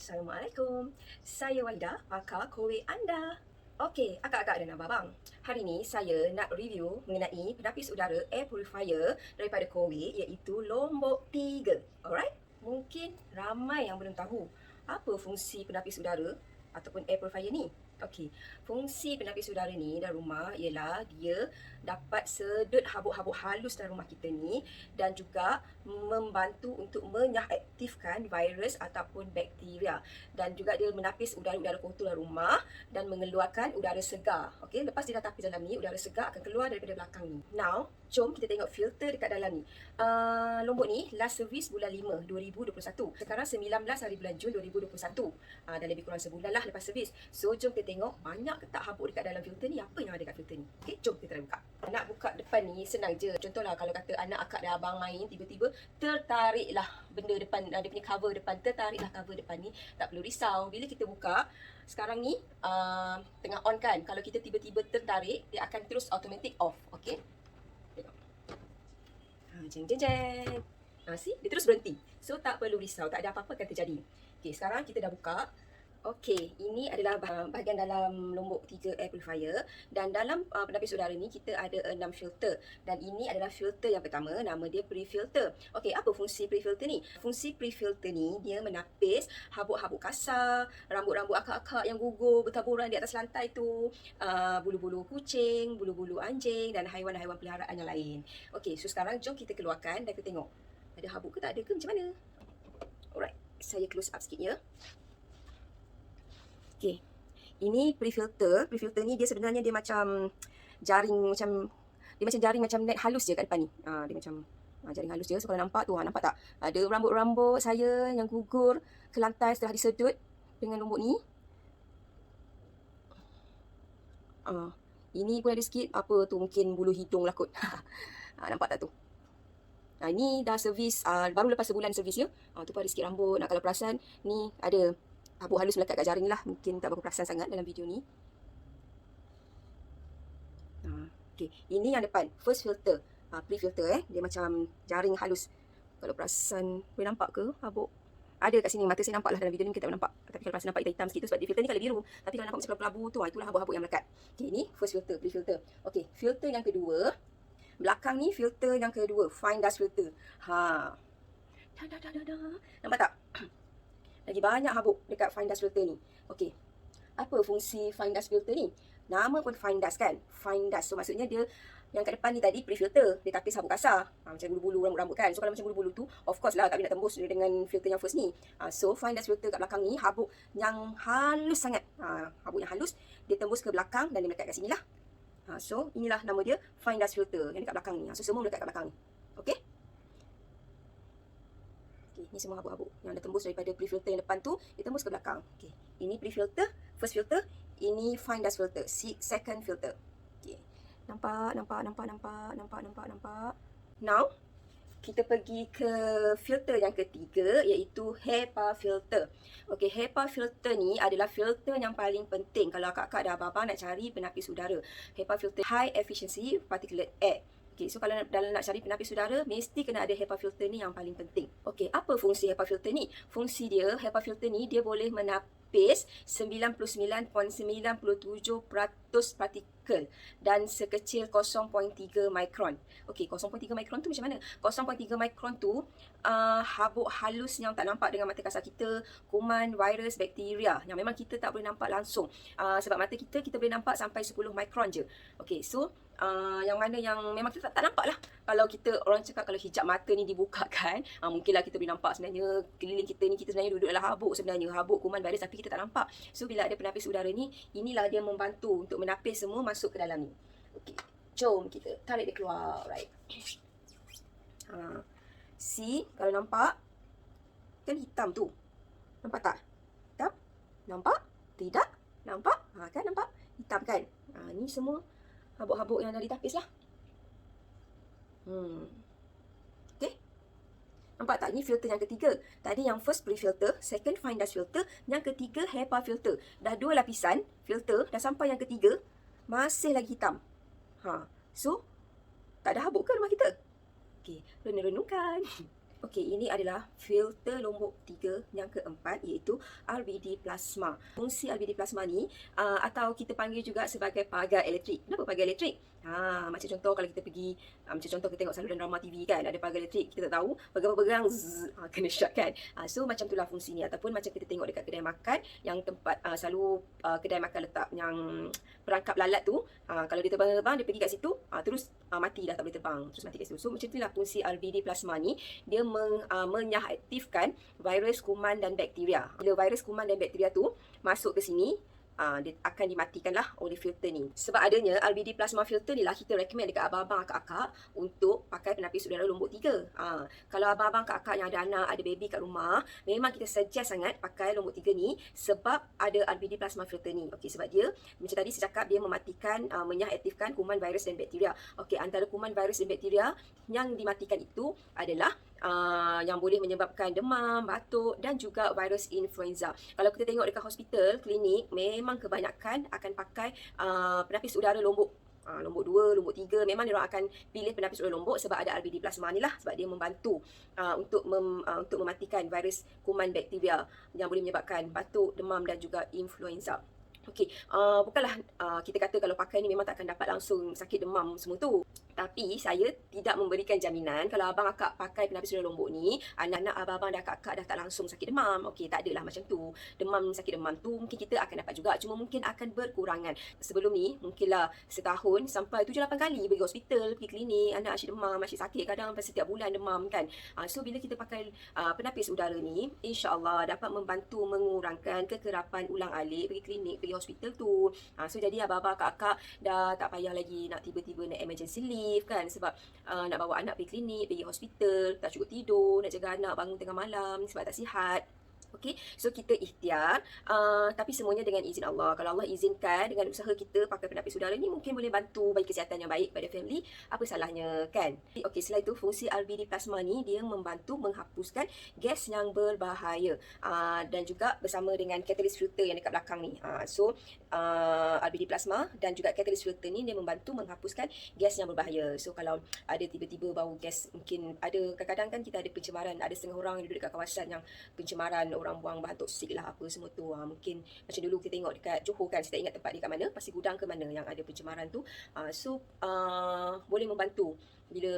Assalamualaikum. Saya Waida, pakar Kowe anda. Okey, akak-akak dan abang-abang. Hari ini saya nak review mengenai penapis udara air purifier daripada Kowe iaitu Lombok 3. Alright? Mungkin ramai yang belum tahu apa fungsi penapis udara ataupun air purifier ni. Okey, fungsi penapis udara ni dalam rumah ialah dia dapat sedut habuk-habuk halus dalam rumah kita ni dan juga membantu untuk menyaktifkan virus ataupun bakteria, dan juga dia menapis udara-udara kotor dalam rumah dan mengeluarkan udara segar. Okey, lepas dia dah tapis dalam ni, udara segar akan keluar daripada belakang ni. Now, jom kita tengok filter dekat dalam ni. Lombok ni last service bulan 5 2021. Sekarang 19 hari bulan Jun 2021. Dan lebih kurang sebulan lah lepas servis. So jom kita tengok banyak ke tak habuk dekat dalam filter ni, apa yang ada kat filter ni. Okey, jom kita try buka. Nak buka depan ni senang je. Contohlah kalau kata anak akak dan abang main, tiba-tiba tertariklah benda depan, dia punya cover depan, tertariklah cover depan ni, tak perlu risau. Bila kita buka, sekarang ni tengah on kan. Kalau kita tiba-tiba tertarik, dia akan terus automatic off. Okey, tengok. Jeng jeng jeng. See, dia terus berhenti. So tak perlu risau, tak ada apa-apa akan terjadi. Okey, sekarang kita dah buka. Okey, ini adalah bahagian dalam Lombok 3 air purifier, dan dalam penapis udara ni kita ada 6 filter, dan ini adalah filter yang pertama, nama dia pre-filter. Okey, apa fungsi pre-filter ni? Fungsi pre-filter ni dia menapis habuk-habuk kasar, rambut-rambut akak-akak yang gugur bertaburan di atas lantai tu, bulu-bulu kucing, bulu-bulu anjing dan haiwan-haiwan peliharaan yang lain. Okey, so sekarang jom kita keluarkan dan kita tengok ada habuk ke tak ada ke, macam mana. Alright, saya close up sikit ya. Okey, ini pre-filter. Pre-filter ni dia sebenarnya dia macam jaring, macam net halus je kat depan ni. Dia macam jaring halus je. So kalau nampak tu, nampak tak? Ada rambut-rambut saya yang gugur ke lantai setelah disedut dengan lombok ni. Ini pun ada sikit, apa tu, mungkin bulu hidung lah kot. Nampak tak tu? Ini dah servis, baru lepas sebulan servis ya. Tu pun ada sikit rambut. Kalau perasan, ni ada habuk halus melekat kat jaring ni lah. Mungkin tak berapa perasan sangat dalam video ni. Okay, ini yang depan, first filter, pre-filter dia macam jaring halus. Kalau perasan, boleh nampak ke habuk? Ada kat sini, mata saya nampak lah dalam video ni, kita tak nampak. Tapi kalau perasan nampak hitam-hitam sikit tu sebab dia filter ni colour biru. Tapi kalau nampak macam kelabu tu, itulah habuk-habuk yang melekat. Okay, ini first filter, pre-filter. Okay, filter yang kedua, belakang ni filter yang kedua, fine dust filter. Nampak tak? Lagi banyak habuk dekat fine dust filter ni. Okey, apa fungsi fine dust filter ni? Nama pun fine dust kan? Fine dust. So maksudnya dia yang kat depan ni tadi pre-filter, dia tapis habuk kasar. Macam bulu-bulu rambut-rambut kan. So kalau macam bulu-bulu tu, of course lah tak boleh nak tembus dengan filter yang first ni. So fine dust filter kat belakang ni, habuk yang halus sangat. Habuk yang halus, dia tembus ke belakang dan dia melekat kat sini lah. So inilah nama dia, fine dust filter yang dekat belakang ni. So semua melekat kat belakang ni. Okey? Ni semua habuk-habuk yang dah tembus daripada pre-filter yang depan tu, dia tembus ke belakang. Okey, ini pre-filter, first filter, ini fine dust filter, second filter. Okey. Nampak. Now, kita pergi ke filter yang ketiga iaitu HEPA filter. Okey, HEPA filter ni adalah filter yang paling penting kalau kakak dan abang nak cari penapis udara. HEPA filter, high efficiency particulate air. Okay, so kalau dalam nak cari penapis udara, mesti kena ada HEPA filter ni yang paling penting. Okey, apa fungsi HEPA filter ni? Fungsi dia, HEPA filter ni, dia boleh menapis 99.97% partikel dan sekecil 0.3 mikron. Okey, 0.3 mikron tu macam mana? 0.3 mikron tu habuk halus yang tak nampak dengan mata kasar kita, kuman, virus, bakteria yang memang kita tak boleh nampak langsung. Sebab mata kita boleh nampak sampai 10 mikron je. Okey, so yang mana yang memang kita tak nampak lah. Kalau kita, orang cakap kalau hijab mata ni dibukakan, mungkinlah kita boleh nampak sebenarnya keliling kita ni, kita sebenarnya duduk dalam habuk sebenarnya, habuk, kuman, virus, tapi kita tak nampak. So bila ada penapis udara ni, inilah dia membantu untuk menapis semua masuk ke dalam ni. Okey, jom kita tarik dia keluar. Right. See, kalau nampak, kan hitam tu. Nampak tak? Hitam? Nampak? Tidak? Nampak? Kan nampak? Hitam kan? Ni semua habuk-habuk yang dah ditapis lah. Okay. Nampak tak? Ni filter yang ketiga. Tadi yang first pre-filter, second fine dust filter, yang ketiga HEPA filter. Dah 2 lapisan filter, dah sampai yang ketiga, masih lagi hitam. So, tak ada habuk ke rumah kita? Okay, renung-renungkan. Okey, ini adalah filter lombok 3 yang keempat, iaitu RBD plasma. Fungsi RBD plasma ni atau kita panggil juga sebagai pagar elektrik. Kenapa pagar elektrik? Macam contoh kalau kita pergi, macam contoh kita tengok saluran drama TV kan, ada pagar elektrik, kita tak tahu, pegang-pegang kena shot kan. So macam itulah fungsi ni. Ataupun macam kita tengok dekat kedai makan yang tempat selalu kedai makan letak yang perangkap lalat tu, kalau dia terbang-terbang, dia pergi kat situ, terus mati dah, tak boleh terbang, terus mati kat situ. So macam itulah fungsi RBD plasma ni, dia menyaktifkan virus, kuman dan bakteria. Bila virus, kuman dan bakteria tu masuk ke sini, dia akan dimatikan lah oleh filter ni. Sebab adanya RBD plasma filter ni lah kita recommend dekat abang-abang, akak-akak untuk pakai penapis udara lombok 3. Kalau abang-abang, akak-akak yang ada anak, ada baby kat rumah, memang kita suggest sangat pakai lombok 3 ni sebab ada RBD plasma filter ni. Okey, sebab dia macam tadi saya cakap, dia mematikan, menyaktifkan kuman, virus dan bakteria. Okey, antara kuman, virus dan bakteria yang dimatikan itu adalah yang boleh menyebabkan demam, batuk dan juga virus influenza. Kalau kita tengok dekat hospital, klinik, memang kebanyakan akan pakai penapis udara lombok. Lombok 2, lombok 3, memang dia orang akan pilih penapis udara lombok sebab ada RBD plasma ni lah, sebab dia membantu untuk mematikan virus, kuman, bakteria yang boleh menyebabkan batuk, demam dan juga influenza. Okey, bukanlah kita kata kalau pakai ni memang tak akan dapat langsung sakit demam semua tu. Tapi saya tidak memberikan jaminan kalau abang akak pakai penapis udara lombok ni, anak-anak abang-abang dan akak-akak dah tak langsung sakit demam. Okey, tak adalah macam tu. Demam, sakit demam tu mungkin kita akan dapat juga, cuma mungkin akan berkurangan. Sebelum ni mungkinlah setahun sampai 7-8 kali pergi hospital, pergi klinik, anak asyik demam, asyik sakit, kadang sampai setiap bulan demam kan. So bila kita pakai penapis udara ni, insya-Allah dapat membantu mengurangkan kekerapan ulang-alik pergi klinik, pergi hospital tu. So jadi abang-abang, akak-akak dah tak payah lagi nak tiba-tiba nak emergency leave kan, sebab nak bawa anak pergi klinik, pergi hospital, tak cukup tidur, nak jaga anak bangun tengah malam sebab tak sihat. Okey, so kita ikhtiar, tapi semuanya dengan izin Allah. Kalau Allah izinkan dengan usaha kita pakai penapis udara ni, mungkin boleh bantu bagi kesihatan yang baik pada family, apa salahnya kan? Okey, selain itu fungsi RBD plasma ni dia membantu menghapuskan gas yang berbahaya, dan juga bersama dengan catalyst filter yang dekat belakang ni. RBD plasma dan juga catalyst filter ni dia membantu menghapuskan gas yang berbahaya. So kalau ada tiba-tiba bau gas, mungkin ada kadang-kadang kan kita ada pencemaran, ada setengah orang yang duduk dekat kawasan yang pencemaran, orang buang bahan toksik lah apa semua tu. Mungkin macam dulu kita tengok dekat Johor kan, saya tak ingat tempat dia kat mana, pasti gudang ke mana yang ada pencemaran tu. Boleh membantu bila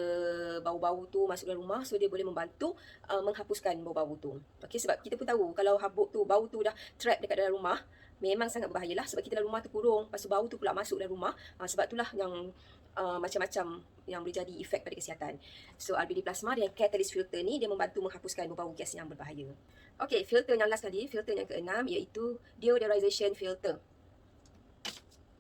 bau-bau tu masuk dalam rumah, so dia boleh membantu menghapuskan bau-bau tu. Okey, sebab kita pun tahu kalau habuk tu, bau tu dah trap dekat dalam rumah, memang sangat berbahayalah sebab kita dalam rumah tu kurung, lepas tu bau tu pula masuk dalam rumah. Sebab itulah yang macam-macam yang boleh jadi efek pada kesihatan. So RBD plasma dan catalyst filter ni dia membantu menghapuskan bau-bau gas yang berbahaya. Okey, filter yang last kali, filter yang keenam iaitu deodorization filter.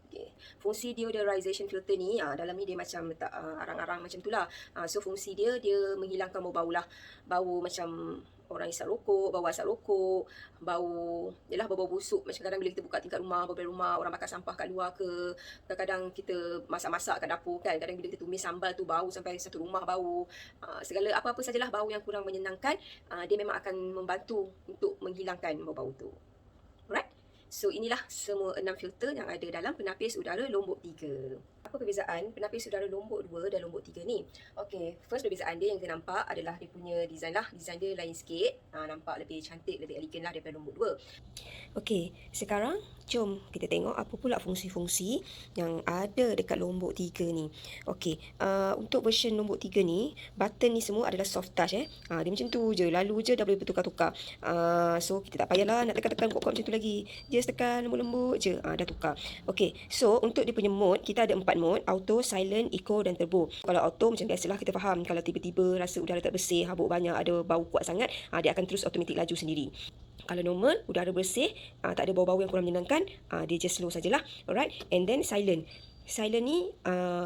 Okay. Fungsi deodorization filter ni, dalam ni dia macam letak arang-arang macam tu lah. So fungsi dia menghilangkan bau-bau lah. Bau macam orang isap rokok, bau asap rokok, yelah bau-bau busuk. Macam kadang bila kita buka tingkat rumah, bau rumah, orang bakar sampah kat luar ke, kadang-kadang kita masak-masak kat dapur kan, kadang bila kita tumis sambal tu bau sampai satu rumah bau. Segala apa-apa sajalah bau yang kurang menyenangkan, dia memang akan membantu untuk menghilangkan bau-bau tu. Alright? So inilah semua 6 filter yang ada dalam penapis udara lombok 3. Apa perbezaan penapis udara lombok 2 dan lombok 3 ni? Okey, first perbezaan dia yang kita nampak adalah dia punya design lah. Design dia lain sikit, nampak lebih cantik, lebih elegan lah daripada lombok 2. Okey, sekarang jom kita tengok apa pula fungsi-fungsi yang ada dekat lombok 3 ni. Okey, untuk version lombok 3 ni, button ni semua adalah soft touch dia macam tu je, lalu je dah boleh bertukar-tukar. So kita tak payahlah nak tekan-tekan kuat-kuat macam tu lagi. Just tekan lembut-lembut je, dah tukar. Okey, so untuk dia punya mode, kita ada 4 mode: auto, silent, eco dan turbo. Kalau auto macam biasalah kita faham, kalau tiba-tiba rasa udara tak bersih, habuk banyak, ada bau kuat sangat, dia akan terus automatik laju sendiri. Kalau normal, udara bersih, tak ada bau-bau yang kurang menyenangkan, dia just slow sajalah. Alright, and then silent. Silent ni,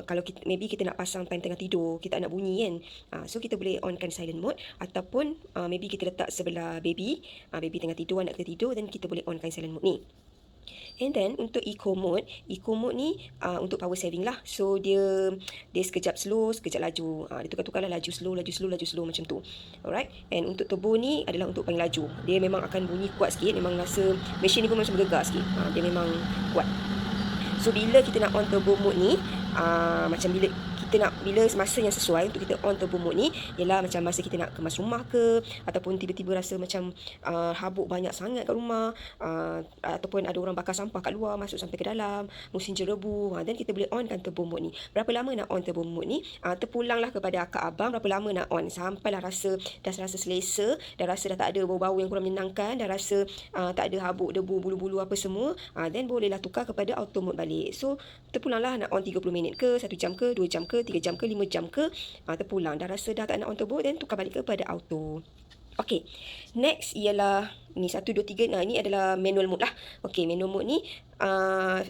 kalau maybe kita nak pasang time tengah tidur, kita nak bunyi kan, so kita boleh onkan silent mode. Ataupun maybe kita letak sebelah baby, baby tengah tidur, anak kita tidur, dan kita boleh onkan silent mode ni. And then untuk eco mode ni untuk power saving lah. So dia sekejap slow, sekejap laju. Dia tukar-tukar lah, laju slow macam tu. Alright. And untuk turbo ni adalah untuk paling laju. Dia memang akan bunyi kuat sikit, memang rasa mesin ni pun macam bergegar sikit. Dia memang kuat. So bila kita nak on turbo mode ni, macam bila kita nak bila masa yang sesuai untuk kita on turbo mode ni ialah macam masa kita nak kemas rumah ke, ataupun tiba-tiba rasa macam habuk banyak sangat kat rumah, ataupun ada orang bakar sampah kat luar masuk sampai ke dalam, musim jerebu, then kita boleh onkan turbo mode ni. Berapa lama nak on turbo mode ni? Terpulanglah kepada akak abang berapa lama nak on, sampailah dah rasa selesa, dah rasa dah tak ada bau-bau yang kurang menyenangkan, dah rasa tak ada habuk, debu, bulu-bulu apa semua, then bolehlah tukar kepada auto mode balik. So terpulanglah nak on 30 minit ke, 1 jam ke, 2 jam ke, 3 jam ke, 5 jam ke, terpulang. Dah rasa dah tak nak on turbo, then tukar balik kepada auto. Okay, next ialah ni 1, 2, 3. Nah, ini adalah manual mode lah. Okay, manual mode ni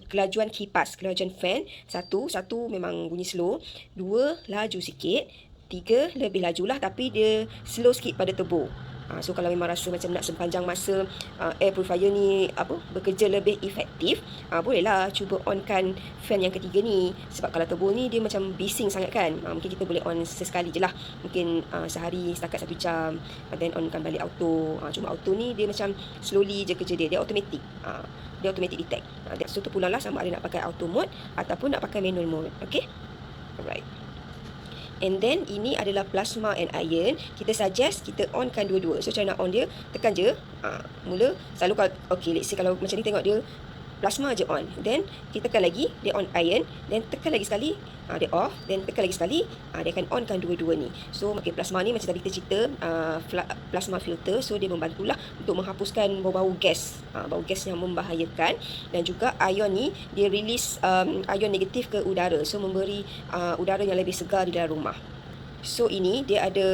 kelajuan kipas, kelajuan fan. Satu memang bunyi slow. 2, laju sikit. 3, lebih laju lah tapi dia slow sikit pada turbo. So kalau memang rasa macam nak sepanjang masa air purifier ni bekerja lebih efektif, bolehlah cuba onkan fan yang ketiga ni. Sebab kalau turbo ni dia macam bising sangat kan, mungkin kita boleh on sesekali je lah, mungkin sehari setakat 1 jam, then onkan balik auto. Cuma auto ni dia macam slowly je kerja dia automatic. Dia automatic detect. So terpulang lah sama ada nak pakai auto mode ataupun nak pakai manual mode. Okay, alright. And then ini adalah plasma and iron. Kita suggest kita onkan dua-dua. So cara nak on dia, tekan je. Mula selalu kalau let's say kalau macam ni tengok dia plasma je on. Then kita tekan lagi, dia on iron. Then tekan lagi sekali, dia off. Then tekan lagi sekali, dia akan onkan dua-dua ni. So plasma ni macam tadi kita cerita, plasma filter. So dia membantulah untuk menghapuskan bau-bau gas, bau gas yang membahayakan. Dan juga ion ni dia release ion negatif ke udara. So memberi udara yang lebih segar di dalam rumah. So ini dia ada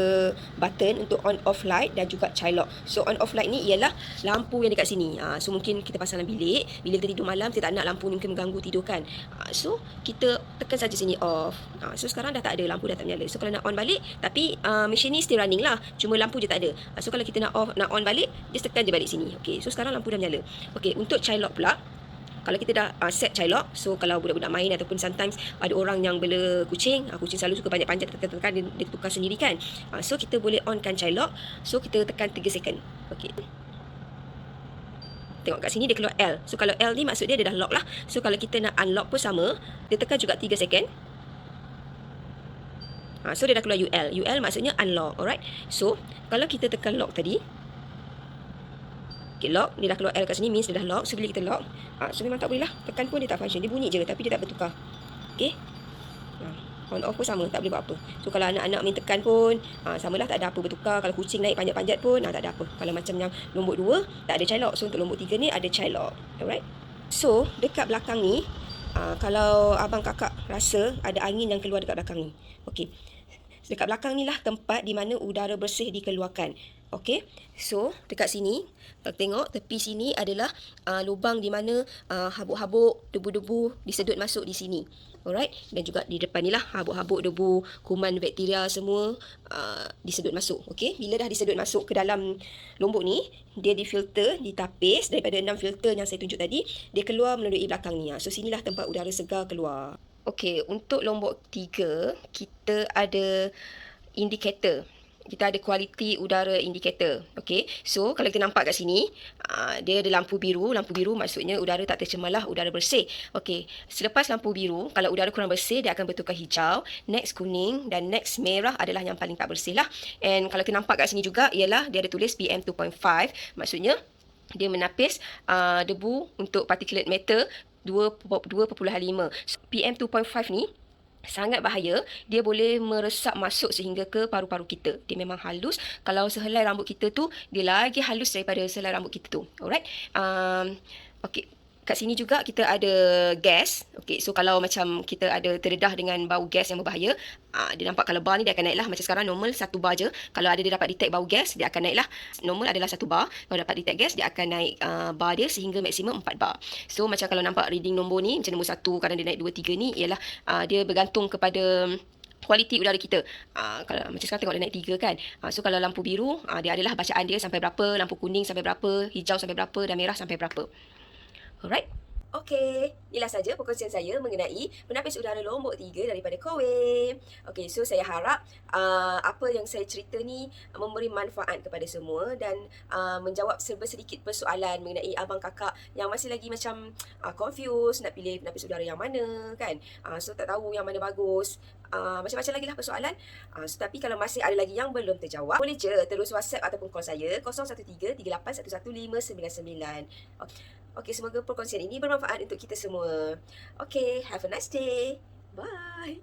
button untuk on off light dan juga child lock. So on off light ni ialah lampu yang dekat sini. So mungkin kita pasang dalam bilik, bila kita tidur malam kita tak nak lampu ni mungkin mengganggu tidur kan. So kita tekan saja sini off. So sekarang dah tak ada, lampu dah tak menyala. So kalau nak on balik, tapi mesin ni still running lah, cuma lampu je tak ada. So kalau kita nak on balik, just tekan je balik sini. Okay, so sekarang lampu dah menyala. Okay, untuk child lock pula, kalau kita dah set child lock, so kalau budak-budak main ataupun sometimes ada orang yang bela kucing, kucing selalu suka banyak panjat, tekan dia tukar sendiri kan. So kita boleh onkan child lock. So kita tekan 3 second. Okay, tengok kat sini dia keluar L. So kalau L ni maksud dia dah lock lah. So kalau kita nak unlock pun sama, dia tekan juga 3 second. So dia dah keluar UL. UL maksudnya unlock. Alright. So kalau kita tekan lock tadi, lock, dia dah keluar L kat sini, means dia dah lock. So bila kita lock, so memang tak boleh lah, tekan pun dia tak function, dia bunyi je tapi dia tak bertukar. Okay, on off pun sama, tak boleh buat apa. So kalau anak-anak main tekan pun samalah, tak ada apa bertukar. Kalau kucing naik panjat-panjat pun tak ada apa. Kalau macam yang nombor 2 tak ada child lock, so untuk nombor 3 ni ada child lock. Alright. So dekat belakang ni, kalau abang kakak rasa ada angin yang keluar dekat belakang ni, okay, dekat belakang ni lah tempat di mana udara bersih dikeluarkan. Okay, so dekat sini, kalau tengok tepi sini adalah lubang di mana habuk-habuk, debu-debu disedut masuk di sini. Alright, dan juga di depan ni lah habuk-habuk, debu, kuman, bakteria semua disedut masuk. Okay, bila dah disedut masuk ke dalam lombok ni, dia difilter, ditapis daripada 6 filter yang saya tunjuk tadi, dia keluar melalui belakang ni. So sinilah tempat udara segar keluar. Okay, untuk lombok 3, kita ada indikator. Kita ada quality udara indicator. Okay, so kalau kita nampak kat sini, dia ada lampu biru. Lampu biru maksudnya udara tak tercemar lah, udara bersih. Okay, selepas lampu biru, kalau udara kurang bersih, dia akan bertukar hijau. Next kuning dan next merah adalah yang paling tak bersih lah. And kalau kita nampak kat sini juga, ialah dia ada tulis PM 2.5. Maksudnya dia menapis debu untuk particulate matter 2.5. So, PM 2.5 ni sangat bahaya. Dia boleh meresap masuk sehingga ke paru-paru kita. Dia memang halus. Kalau sehelai rambut kita tu, dia lagi halus daripada sehelai rambut kita tu. Alright. Okay. Kat sini juga kita ada gas. Okay, so kalau macam kita ada terdedah dengan bau gas yang berbahaya, dia nampak kalau bar ni dia akan naik lah. Macam sekarang normal 1 bar je. Kalau ada dia dapat detect bau gas, dia akan naik lah. Normal adalah 1 bar. Kalau dapat detect gas, dia akan naik bar dia sehingga maksimum 4 bar. So macam kalau nampak reading nombor ni, macam nombor 1, kadang dia naik 2, 3 ni, ialah dia bergantung kepada kualiti udara kita. Kalau macam sekarang tengok dia naik 3 kan. So kalau lampu biru, dia adalah bacaan dia sampai berapa, lampu kuning sampai berapa, hijau sampai berapa dan merah sampai berapa. Alright. Okey, inilah saja perkongsian saya mengenai penapis udara Lombok 3 daripada Kowe. Okey, so saya harap, apa yang saya cerita ni memberi manfaat kepada semua dan, menjawab serba sedikit persoalan mengenai abang kakak yang masih lagi macam, confused nak pilih penapis udara yang mana kan. So tak tahu yang mana bagus, macam-macam lagilah persoalan. Tapi kalau masih ada lagi yang belum terjawab, boleh je terus WhatsApp ataupun call saya 0133811199. Okey, semoga perkongsian ini bermanfaat untuk kita semua. Okey, have a nice day. Bye.